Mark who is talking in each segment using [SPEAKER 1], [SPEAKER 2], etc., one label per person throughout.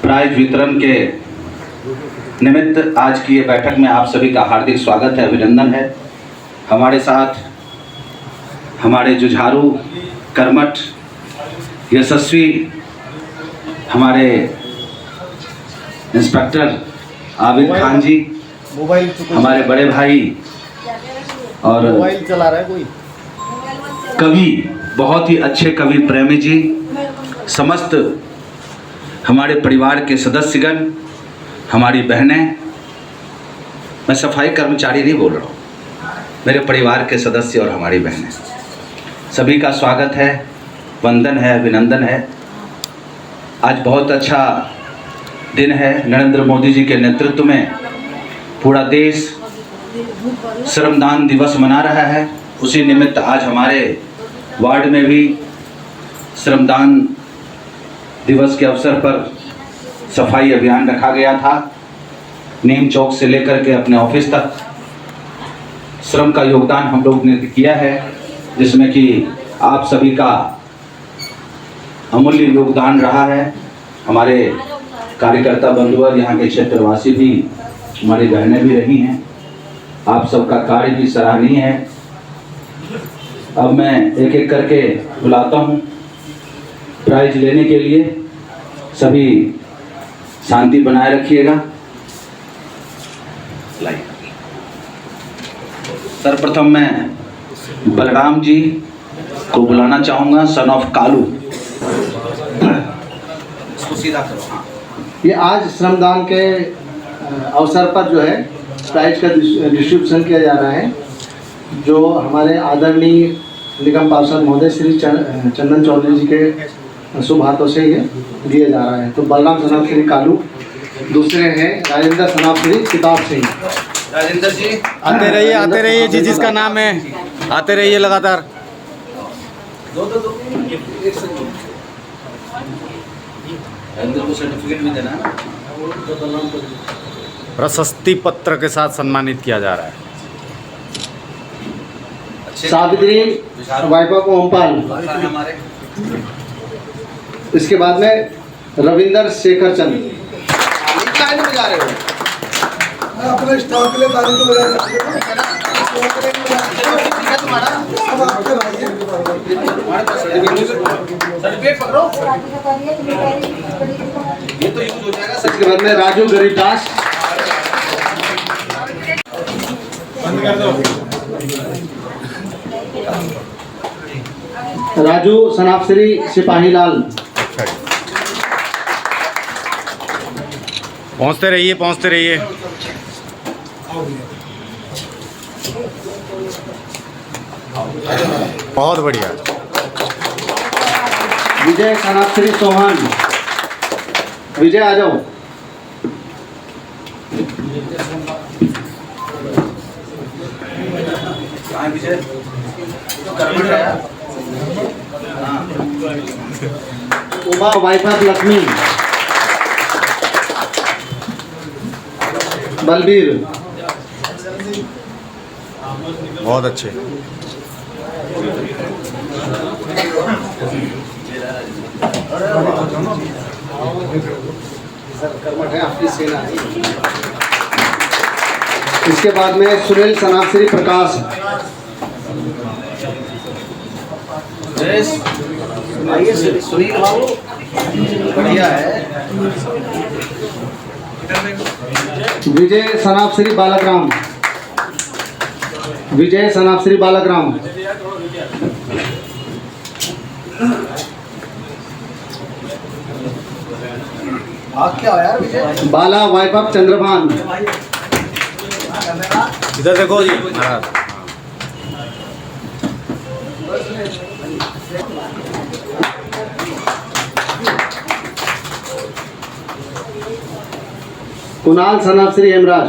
[SPEAKER 1] Prize वितरण के निमित्त आज की ये बैठक में आप सभी का हार्दिक स्वागत है, अभिनंदन है। हमारे साथ हमारे जुझारू, कर्मठ, यशस्वी हमारे इंस्पेक्टर आबिद खान जी, हमारे बड़े भाई और
[SPEAKER 2] मोबाइल चला रहा है कोई
[SPEAKER 1] कवि, बहुत ही अच्छे कवि प्रेमी जी, समस्त हमारे परिवार के सदस्यगण, हमारी बहनें, मैं सफाई कर्मचारी नहीं बोल रहा हूँ, मेरे परिवार के सदस्य और हमारी बहनें, सभी का स्वागत है, वंदन है, अभिनंदन है। आज बहुत अच्छा दिन है। नरेंद्र मोदी जी के नेतृत्व में पूरा देश श्रमदान दिवस मना रहा है। उसी निमित्त आज हमारे वार्ड में भी श्रमदान दिवस के अवसर पर सफाई अभियान रखा गया था। नीम चौक से लेकर के अपने ऑफिस तक श्रम का योगदान हम लोग ने किया है, जिसमें कि आप सभी का अमूल्य योगदान रहा है। हमारे कार्यकर्ता बंधु और यहाँ के क्षेत्रवासी भी, हमारी बहनें भी रही हैं। आप सबका कार्य भी सराहनीय है। अब मैं एक एक करके बुलाता हूँ प्राइज लेने के लिए। सभी शांति बनाए रखिएगा। सर्वप्रथम मैं बलराम जी को बुलाना चाहूँगा, सन ऑफ कालू। इसको सीधा करो। हाँ,
[SPEAKER 2] ये आज श्रमदान के अवसर पर जो है प्राइज का डिस्ट्रीब्यूशन किया जा रहा है, जो हमारे आदरणीय निगम पार्षद महोदय श्री चंदन चौधरी जी के शुभ हाथों से ये दिया जा रहा है। तो बलराम सनाब श्री कालू, दूसरे हैं राजेंद्र सनाब श्री किताब सिंह।
[SPEAKER 1] राजेंद्र जी
[SPEAKER 3] आते रहिए जी, जिसका नाम है आते रहिए लगातार।
[SPEAKER 1] राजेंद्र को सर्टिफिकेट भी देना है।
[SPEAKER 3] प्रशस्ति पत्र के साथ सम्मानित किया जा रहा है।
[SPEAKER 2] सावित्री वाइपा को ओमपाल।
[SPEAKER 1] हमारे
[SPEAKER 2] इसके बाद में रविंदर शेखर चंद।
[SPEAKER 1] जा रहे हो
[SPEAKER 4] अपने स्टॉक के लिए तारीख को बजा सकते
[SPEAKER 1] सर्टिफिकेट पकड़ो, ये तो यूज हो जाएगा।
[SPEAKER 2] इसके बाद में राजू गरीबदास। राजू सनापश्री सिपाही लाल।
[SPEAKER 3] पहुंचते रहिए। बहुत बढ़िया।
[SPEAKER 2] विजय सनापश्री चौहान। विजय आ जाओ।
[SPEAKER 1] विजय
[SPEAKER 2] उमा वाइफा लक्ष्मी। बलबीर।
[SPEAKER 3] बहुत अच्छे।
[SPEAKER 2] इसके बाद में सुनील सनापश्री प्रकाश।
[SPEAKER 1] सुनील बाबू बढ़िया है।
[SPEAKER 2] विजय सनापश्री बालकराम। विजय सनापश्री बालकराम।
[SPEAKER 1] क्या हो यार विजय?
[SPEAKER 2] बाला वाइपक चंद्रभान।
[SPEAKER 3] इधर देखो जी महाराज।
[SPEAKER 2] कुणाल सनापश्री हेमराज।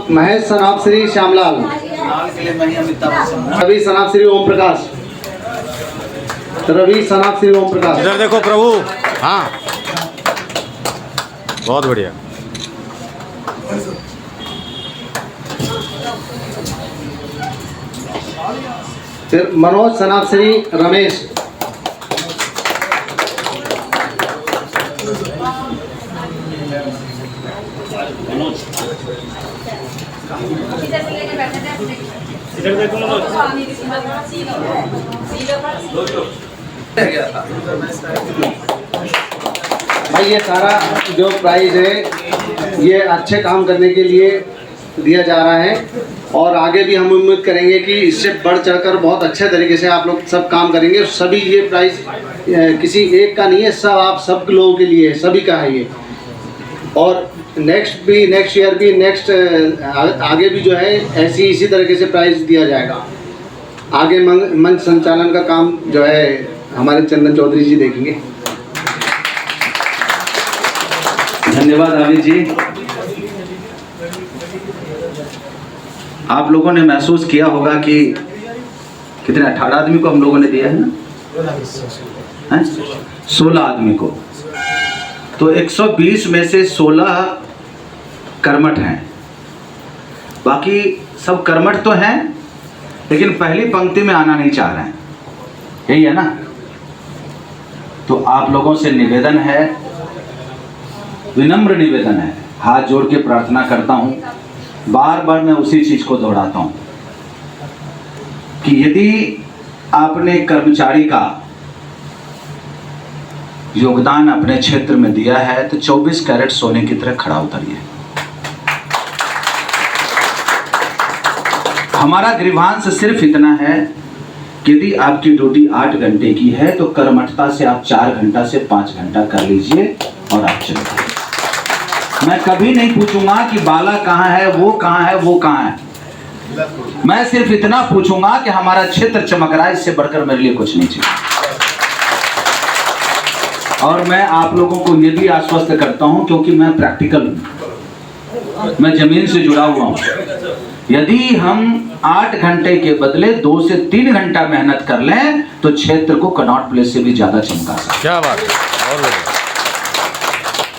[SPEAKER 2] महेश सनापश्री श्यामलाल।
[SPEAKER 1] के लिए मैं ही अमिताभ बच्चन।
[SPEAKER 2] रवि सनापश्री ओम प्रकाश। रवि सनापश्री ओम प्रकाश।
[SPEAKER 3] इधर देखो प्रभु। हाँ, बहुत बढ़िया।
[SPEAKER 2] फिर मनोज सनापश्री रमेश। भाई ये सारा जो प्राइज़ है ये अच्छे काम करने के लिए दिया जा रहा है और आगे भी हम उम्मीद करेंगे कि इससे बढ़ चढ़कर बहुत अच्छे तरीके से आप लोग सब काम करेंगे। सभी ये प्राइज़ किसी एक का नहीं है, सब आप सब लोगों के लिए है, सभी का है ये। और नेक्स्ट ईयर भी आगे भी जो है ऐसी इसी तरीके से प्राइज़ दिया जाएगा। आगे मंच संचालन का काम जो है हमारे चंदन चौधरी जी देखेंगे।
[SPEAKER 1] धन्यवाद आबिद जी। आप लोगों ने महसूस किया होगा कि कितने 18 आदमी को हम लोगों ने दिया है ना, 16 आदमी को। तो 120 में से 16 कर्मठ हैं, बाकी सब कर्मठ तो हैं लेकिन पहली पंक्ति में आना नहीं चाह रहे हैं, यही है ना। तो आप लोगों से निवेदन है, विनम्र निवेदन है, हाथ जोड़ के प्रार्थना करता हूं, बार बार मैं उसी चीज को दोहराता हूं कि यदि आपने कर्मचारी का योगदान अपने क्षेत्र में दिया है तो 24 कैरेट सोने की तरह खड़ा उतरिए। हमारा गृहांश सिर्फ इतना है कि यदि आपकी ड्यूटी 8 घंटे की है तो कर्मठता से आप 4 घंटा से 5 घंटा कर लीजिए और आप चले जाइए। मैं कभी नहीं पूछूंगा कि बाला कहाँ है, वो कहाँ है, वो कहाँ है। मैं सिर्फ इतना पूछूंगा कि हमारा क्षेत्र चमक रहा है, इससे बढ़कर मेरे लिए कुछ नहीं चाहिए। और मैं आप लोगों को ये भी आश्वस्त करता हूं क्योंकि मैं प्रैक्टिकल हूं, मैं जमीन से जुड़ा हुआ हूं। यदि हम 8 घंटे के बदले 2 से 3 घंटा मेहनत कर लें तो क्षेत्र को कनॉट प्लेस से भी ज्यादा चमका सकते।
[SPEAKER 3] क्या बात है, और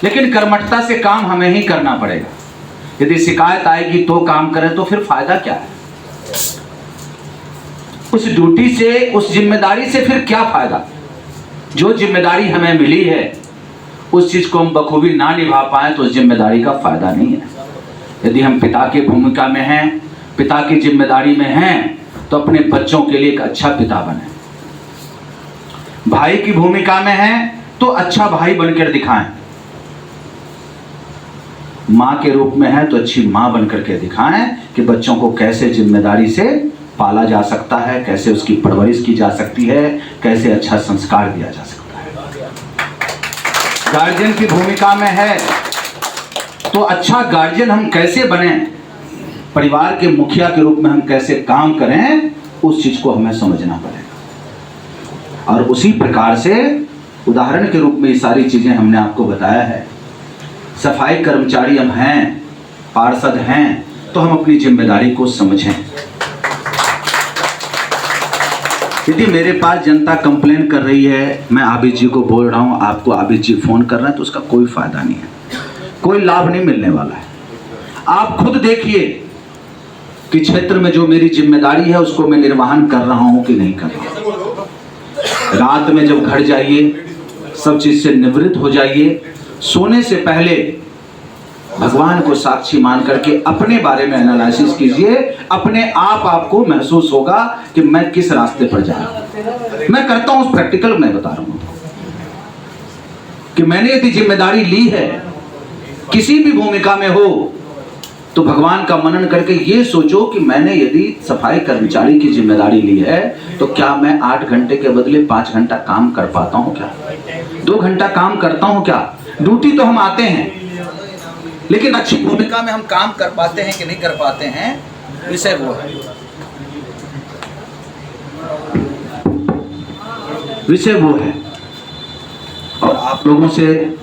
[SPEAKER 1] लेकिन कर्मठता से काम हमें ही करना पड़ेगा। यदि शिकायत आएगी तो काम करें तो फिर फायदा क्या है? उस ड्यूटी से, उस जिम्मेदारी से फिर क्या फायदा? जो जिम्मेदारी हमें मिली है उस चीज को हम बखूबी ना निभा पाए तो उस जिम्मेदारी का फायदा नहीं है। यदि हम पिता की भूमिका में हैं, पिता की जिम्मेदारी में हैं, तो अपने बच्चों के लिए एक अच्छा पिता बने। भाई की भूमिका में हैं तो अच्छा भाई बनकर दिखाएं। माँ के रूप में है तो अच्छी माँ बनकर के दिखाएं कि बच्चों को कैसे जिम्मेदारी से पाला जा सकता है, कैसे उसकी परवरिश की जा सकती है, कैसे अच्छा संस्कार दिया जा सकता है। गार्जियन की भूमिका में है तो अच्छा गार्जियन हम कैसे बने, परिवार के मुखिया के रूप में हम कैसे काम करें, उस चीज को हमें समझना पड़ेगा। और उसी प्रकार से उदाहरण के रूप में ये सारी चीजें हमने आपको बताया है। सफाई कर्मचारी हम हैं, पार्षद हैं, तो हम अपनी जिम्मेदारी को समझें। यदि मेरे पास जनता कंप्लेन कर रही है, मैं आबिद जी को बोल रहा हूं, आपको आबिद जी फोन कर रहे हैं, तो उसका कोई फायदा नहीं है, कोई लाभ नहीं मिलने वाला है। आप खुद देखिए कि क्षेत्र में जो मेरी जिम्मेदारी है उसको मैं निर्वहन कर रहा हूं कि नहीं कर रहा हूं। रात में जब घर जाइए, सब चीज से निवृत्त हो जाइए, सोने से पहले भगवान को साक्षी मान करके अपने बारे में एनालिसिस कीजिए। अपने आप आपको महसूस होगा कि मैं किस रास्ते पर जा रहा हूं। मैं करता हूं, प्रैक्टिकल मैं बता रहा हूं कि मैंने यदि जिम्मेदारी ली है, किसी भी भूमिका में हो, तो भगवान का मनन करके ये सोचो कि मैंने यदि सफाई कर्मचारी की जिम्मेदारी ली है तो क्या मैं 8 घंटे के बदले 5 घंटा काम कर पाता हूं क्या? 2 घंटा काम करता हूं क्या? ड्यूटी तो हम आते हैं, लेकिन अच्छी भूमिका में हम काम कर पाते हैं कि नहीं कर पाते हैं, विषय वो है। विषय वो है। और आप लोगों से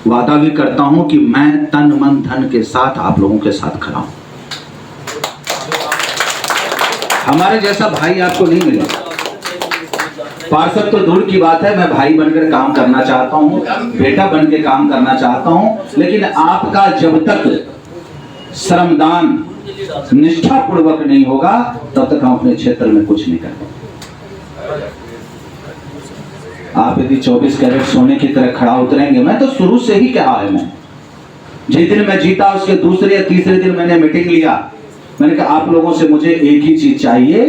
[SPEAKER 1] वादा भी करता हूं कि मैं तन मन धन के साथ आप लोगों के साथ खड़ा हूं। हमारे जैसा भाई आपको नहीं मिलेगा। पार्षद तो दूर की बात है, मैं भाई बनकर काम करना चाहता हूं, बेटा बनकर काम करना चाहता हूं, लेकिन आपका जब तक श्रमदान निष्ठा पूर्वक नहीं होगा तब तक हम अपने क्षेत्र में कुछ नहीं कर पाएंगे। आप यदि 24 कैरेट सोने की तरह खड़ा उतरेंगे, मैं तो शुरू से ही कहा है, मैं जिस दिन मैं जीता उसके दूसरे या तीसरे दिन मैंने मीटिंग लिया, मैंने कहा आप लोगों से मुझे एक ही चीज चाहिए,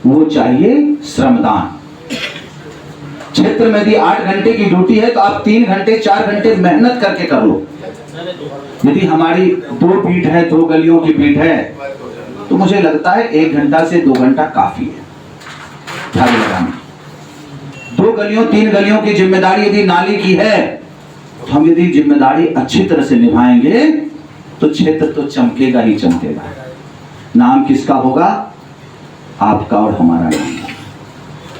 [SPEAKER 1] वो चाहिए श्रमदान। क्षेत्र में यदि 8 घंटे की ड्यूटी है तो आप 3 घंटे 4 घंटे मेहनत करके कर लो। यदि हमारी 2 पीठ है, 2 गलियों की पीठ है, तो मुझे लगता है 1 घंटा से 2 घंटा काफी है झाड़ू लगाने। 2 गलियों 3 गलियों की जिम्मेदारी यदि नाली की है, तो हम यदि जिम्मेदारी अच्छी तरह से निभाएंगे तो क्षेत्र तो चमकेगा ही चमकेगा। नाम किसका होगा? आपका और हमारा नाम।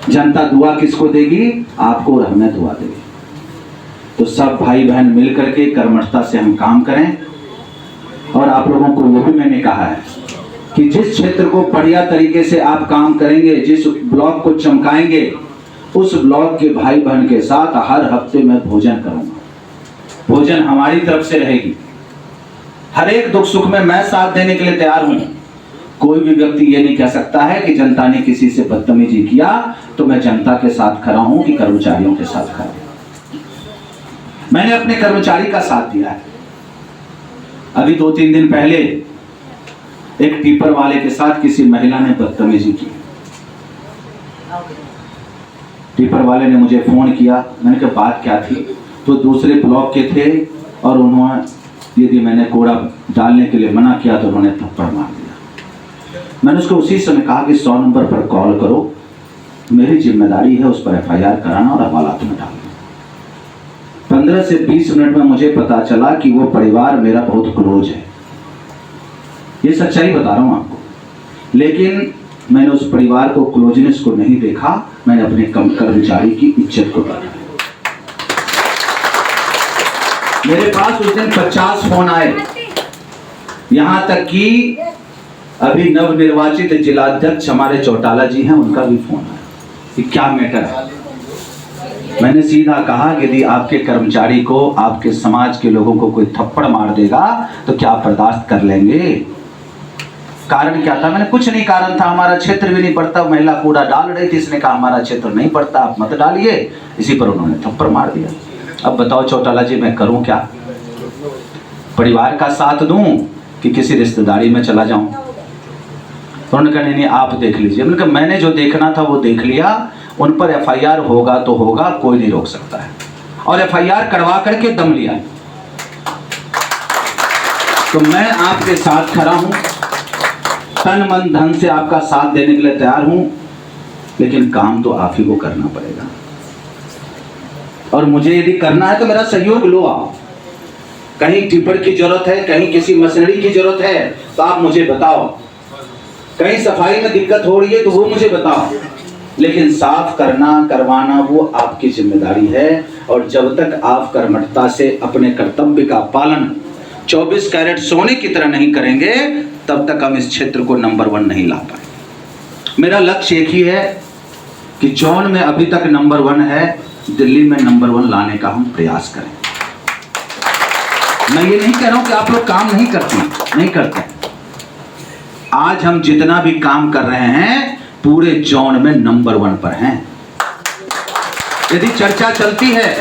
[SPEAKER 1] जनता दुआ किसको देगी? आपको और हमें दुआ देगी। तो सब भाई बहन मिलकर के कर्मठता से हम काम करें। और आप लोगों को वो भी मैंने कहा है कि जिस क्षेत्र को बढ़िया तरीके से आप काम करेंगे, जिस ब्लॉक को चमकाएंगे, उस ब्लॉक के भाई बहन के साथ हर हफ्ते मैं भोजन करूंगा। भोजन हमारी तरफ से रहेगी। हर एक दुख सुख में मैं साथ देने के लिए तैयार हूं। कोई भी व्यक्ति ये नहीं कह सकता है कि जनता ने किसी से बदतमीजी किया तो मैं जनता के साथ खड़ा हूं कि कर्मचारियों के साथ खड़ा हूं। मैंने अपने कर्मचारी का साथ दिया है। अभी 2-3 दिन पहले एक टिपर वाले के साथ किसी महिला ने बदतमीजी की। टिपर वाले ने मुझे फोन किया। मैंने कहा बात क्या थी? तो दूसरे ब्लॉक के थे और उन्होंने यदि मैंने कूड़ा डालने के लिए मना किया तो उन्होंने थप्पड़ मार दिया। मैंने उसको उसी समय कहा कि 100 नंबर पर कॉल करो, मेरी जिम्मेदारी है उस पर FIR कराना और हवालात में डालना। 15 से 20 मिनट में मुझे पता चला कि वो परिवार मेरा बहुत क्लोज है। ये सच्चाई बता रहा हूं आपको। लेकिन मैंने उस परिवार को, क्लोजनेस को नहीं देखा, मैंने अपने कर्मचारी की इज्जत को देखा। मेरे पास उस दिन 50 फोन आए, यहां तक कि अभी नवनिर्वाचित जिलाध्यक्ष हमारे चौटाला जी हैं, उनका भी फोन आया कि क्या मैटर है। मैंने सीधा कहा यदि आपके कर्मचारी को, आपके समाज के लोगों को कोई थप्पड़ मार देगा तो क्या बर्दाश्त कर लेंगे? कारण क्या था? मैंने कुछ नहीं कारण था, हमारा क्षेत्र भी नहीं पड़ता, महिला कूड़ा डाल रही थी, इसने कहा हमारा क्षेत्र नहीं पड़ता, आप मत डालिए। इसी पर उन्होंने थप्पड़ मार दिया। अब बताओ चौटाला जी मैं करूं क्या? परिवार का साथ दूं कि किसी रिश्तेदारी में चला जाऊं? उन्होंने कहा नहीं आप देख लीजिए। मैंने कहा मैंने जो देखना था वो देख लिया, उन पर FIR होगा तो होगा, कोई नहीं रोक सकता है। और FIR करवा करके दम लिया। तो मैं आपके साथ खड़ा हूं, तन मन धन से आपका साथ देने के लिए तैयार हूं, लेकिन काम तो आप ही को करना पड़ेगा। और मुझे यदि करना है तो मेरा सहयोग लो आप। कहीं टिपर की जरूरत है, कहीं किसी मशीनरी की जरूरत है तो आप मुझे बताओ। कहीं सफाई में दिक्कत हो रही है तो वो मुझे बताओ। लेकिन साफ करना, करवाना वो आपकी जिम्मेदारी है। और जब तक आप कर्मठता से अपने कर्तव्य का पालन 24 कैरेट सोने की तरह नहीं करेंगे, तब तक हम इस क्षेत्र को नंबर 1 नहीं ला पाए। मेरा लक्ष्य एक ही है कि जौन में अभी तक नंबर 1 है, दिल्ली में नंबर 1 लाने का हम प्रयास करें। मैं ये नहीं कह रहा हूं कि आप लोग काम नहीं करते। आज हम जितना भी काम कर रहे हैं पूरे जोन में नंबर 1 पर हैं। यदि चर्चा चलती है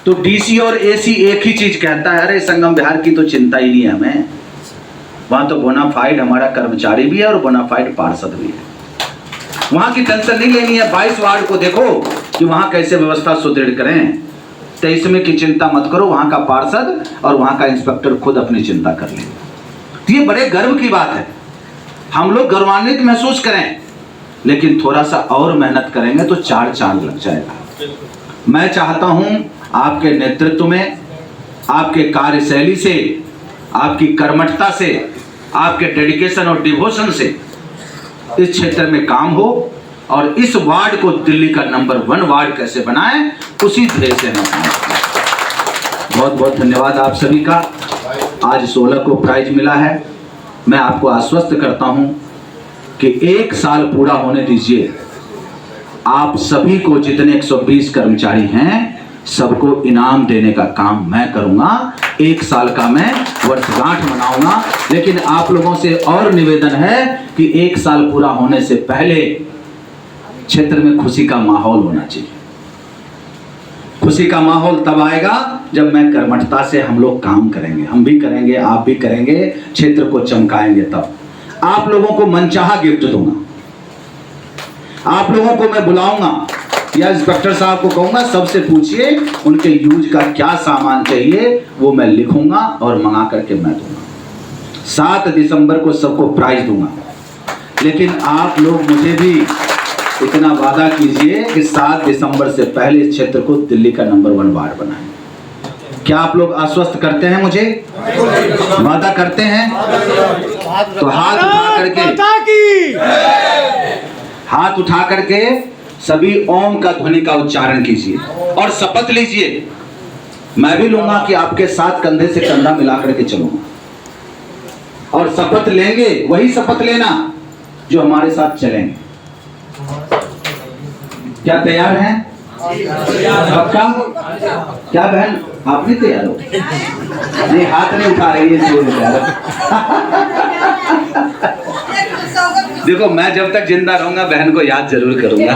[SPEAKER 1] तो DC और AC एक ही चीज कहता है, अरे संगम बिहार की तो चिंता ही नहीं है हमें, वहां तो बोनाफाइड हमारा कर्मचारी भी है और बोनाफाइड पार्षद भी है, वहां की टेंशन नहीं लेनी है। 22 वार्ड को देखो कि वहां कैसे व्यवस्था सुदृढ़ करें। 23 में की चिंता मत करो, वहां का पार्षद और वहां का इंस्पेक्टर खुद अपनी चिंता कर लेंगे। तो ये बड़े गर्व की बात है, हम लोग गौरवान्वित महसूस करें। लेकिन थोड़ा सा और मेहनत करेंगे तो 4 चांद लग जाएगा। मैं चाहता हूं आपके नेतृत्व में, आपके कार्यशैली से, आपकी कर्मठता से, आपके डेडिकेशन और डिवोशन से इस क्षेत्र में काम हो और इस वार्ड को दिल्ली का नंबर 1 वार्ड कैसे बनाएं, उसी ध्येय से हम काम करें। बहुत बहुत धन्यवाद आप सभी का। आज 16 को प्राइज मिला है। मैं आपको आश्वस्त करता हूं कि 1 साल पूरा होने दीजिए। आप सभी को, जितने 120 कर्मचारी हैं, सबको इनाम देने का काम मैं करूंगा। 1 साल का मैं वर्षगांठ मनाऊंगा। लेकिन आप लोगों से और निवेदन है कि 1 साल पूरा होने से पहले क्षेत्र में खुशी का माहौल होना चाहिए। खुशी का माहौल तब आएगा जब मैं कर्मठता से हम लोग काम करेंगे, हम भी करेंगे, आप भी करेंगे, क्षेत्र को चमकाएंगे। तब आप लोगों को मनचाहा गिफ्ट दूंगा। आप लोगों को मैं बुलाऊंगा या इंस्पेक्टर साहब को कहूंगा सबसे पूछिए उनके यूज का क्या सामान चाहिए, वो मैं लिखूंगा और मंगा करके मैं दूंगा। 7 दिसंबर को सबको प्राइज दूंगा। लेकिन आप लोग मुझे भी इतना वादा कीजिए कि 7 दिसंबर से पहले इस क्षेत्र को दिल्ली का नंबर 1 वार्ड बनाएं। क्या आप लोग आश्वस्त करते हैं मुझे? वादा करते हैं? तो हाथ उठा करके सभी ओम का ध्वनि का उच्चारण कीजिए और शपथ लीजिए। मैं भी लूंगा कि आपके साथ कंधे से कंधा मिला करके चलूंगा और शपथ लेंगे, वही शपथ लेना जो हमारे साथ चलेंगे। क्या तैयार हैं? पक्का? क्या बहन आप भी तैयार हो? नहीं, हाथ नहीं उठा रही है। देखो, मैं जब तक जिंदा रहूंगा बहन को याद जरूर करूंगा।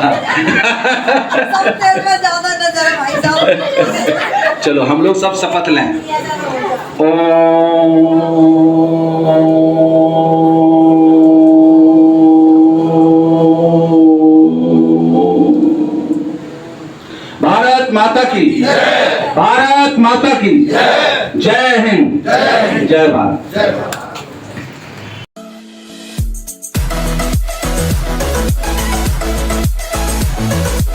[SPEAKER 1] चलो हम लोग सब शपथ लें। भारत माता की, भारत माता की जय हिंद, जय भारत।